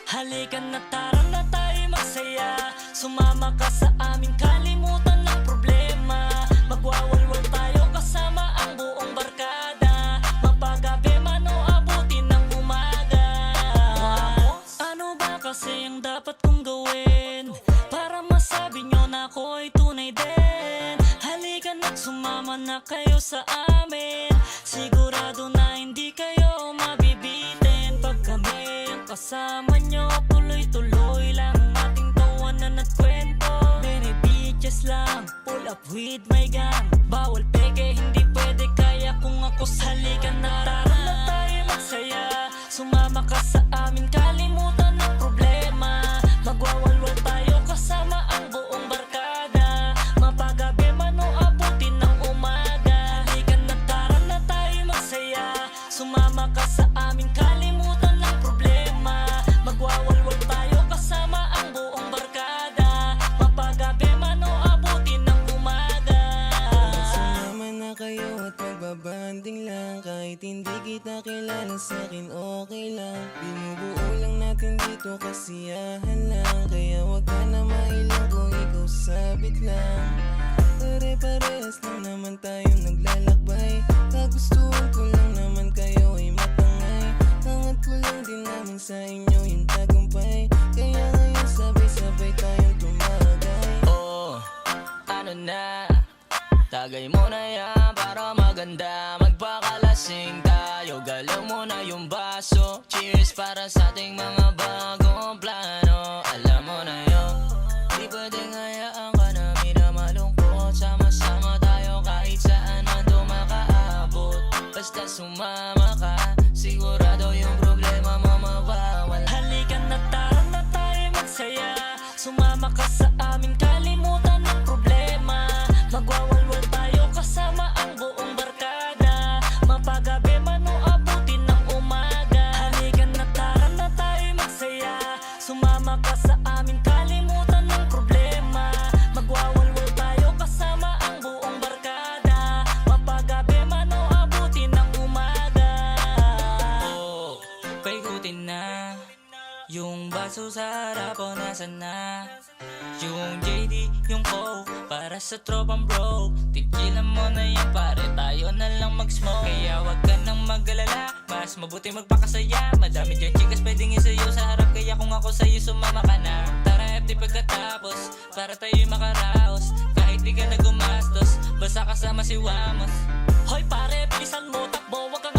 Halika na, tara na tayo magsaya. Sumama ka sa amin, kalimutan ng problema. Magwawalwal tayo kasama ang buong barkada. Mapagabi man o abutin ng umaga. Ano ba kasi ang dapat kong gawin para masabi nyo na ako ay tunay din? Halika na't sumama na kayo sa amin. Sigurado na hindi kayo mabibitin. Pag kami ang kasama nyo, tuloy-tuloy lang ang ating tawanan at kwento. Many beaches lang, pull up with my gang. Bawal peke, hindi pwede, kaya kung ako. Halika na, tara na tayo magsaya. Sumama ka sa amin, kalimutan ng problema. Magwawalwal tayo kasama ang buong barkada. Mapagabi man o abutin ng umaga. Halika na, tara na tayo magsaya. Sumama ka sa amin, kalimutan ng problema. Magwawalwal tayo kasama ang buong barkada. Mapagabi man o abutin ng umaga. Sumama na kayo at magbabanding lang. Kahit hindi kita kilala, sa'kin okay lang. Binubuo lang natin dito, kasiyahan lang. Kaya wag ka na mailang kung ikaw sabit lang. Pare-parehas lang naman tayong naglalakbay. Kagustuhan ko lang naman kayo ay matangay. Hangat ko lang din naman sa inyo yung tagumpay. Kaya ngayon sabay-sabay tayong tumagay. Oh, ano na? Tagay mo na yan para maganda. Magpakalasing tayo, galaw mo na yung baso. Cheers para sa ating mga bagong plano. Alam mo na yun, di pwedeng hayaan ka namin na malungkot. Sama-sama tayo kahit saan man to makaabot. Basta sumama ka, sigurado yung problema mo mawawala. Halika na, tara na tayo magsaya. Sumama ka sa amin, kalimutan ng problema. Magwawalwal tayo kasama ang buong barkada. Mapagabi man o abutin ng umaga. Halika na, tara na tayo magsaya. Sumama ka sa amin, kalimutan ng problema. Magwawalwal tayo kasama ang buong barkada. Mapagabi man o abutin ng umaga. Oh, paikutin na yung baso sa harap o nasan na. Yung JD, yung Coke, para sa tropang bro. Tigilan mo na yan pare, tayo na lang mag-smoke. Kaya wag ka nang mag-alala, mas mabuti magpakasaya. Madami dyan chikas pwedeng isayo sa harap, kaya kung ako sa'yo sumama ka na. Tara FT pagkatapos, para tayo'y makaraos. Kahit di ka na gumastos, basta kasama si Wamos. Hoy pare, bilisan mo, takbo, wag kang